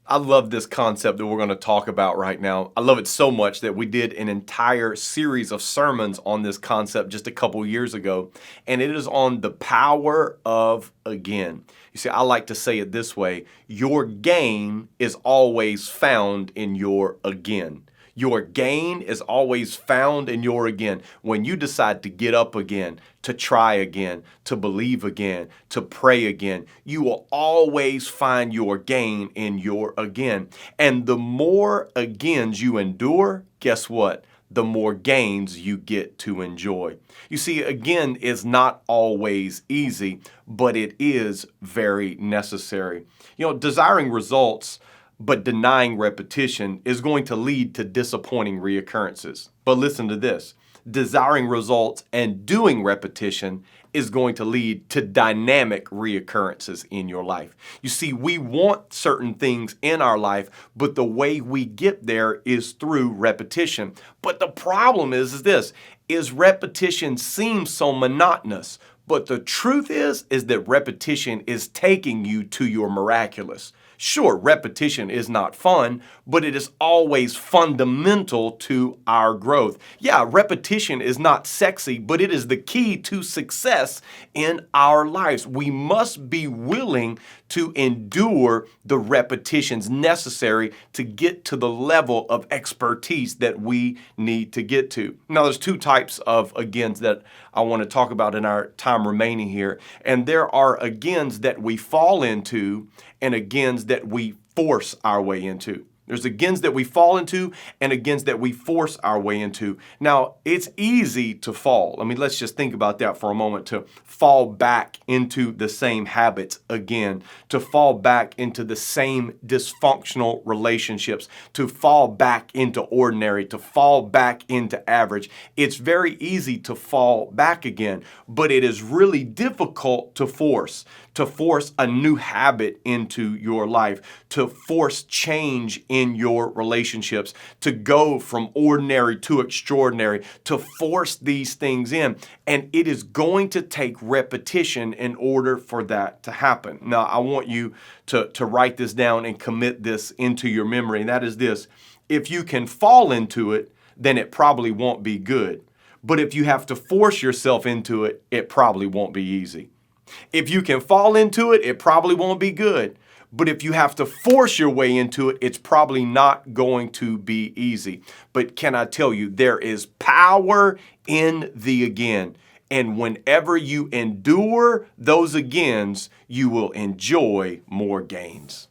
I love this concept that we're going to talk about right now. I love it so much that we did an entire series of sermons on this concept just a couple years ago, and it is on the power of again. You see, I like to say it this way: your gain is always found in your again. Your gain is always found in your again. When you decide to get up again, to try again, to believe again, to pray again, you will always find your gain in your again. And the more agains you endure, guess what? The more gains you get to enjoy. You see, again is not always easy, but it is very necessary. Desiring results but denying repetition is going to lead to disappointing reoccurrences. But listen to this: desiring results and doing repetition is going to lead to dynamic reoccurrences in your life. You see, we want certain things in our life, but the way we get there is through repetition. But the problem is this: repetition seems so monotonous. But the truth is that repetition is taking you to your miraculous. Sure, repetition is not fun, but it is always fundamental to our growth. Yeah, repetition is not sexy, but it is the key to success in our lives. We must be willing to endure the repetitions necessary to get to the level of expertise that we need to get to. Now, there's two types of agains that I want to talk about in our time remaining here. And there are agains that we fall into and agains that we force our way into. There's agains that we fall into and agains that we force our way into. Now, it's easy to fall. Let's just think about that for a moment, to fall back into the same habits again, to fall back into the same dysfunctional relationships, to fall back into ordinary, to fall back into average. It's very easy to fall back again, but it is really difficult to force a new habit into your life, to force change in your relationships, to go from ordinary to extraordinary, to force these things in. And it is going to take repetition in order for that to happen. Now, I want you to write this down and commit this into your memory. And that is this: if you can fall into it, then it probably won't be good. But if you have to force yourself into it, it probably won't be easy. If you can fall into it, it probably won't be good. But if you have to force your way into it, it's probably not going to be easy. But can I tell you, there is power in the again. And whenever you endure those agains, you will enjoy more gains.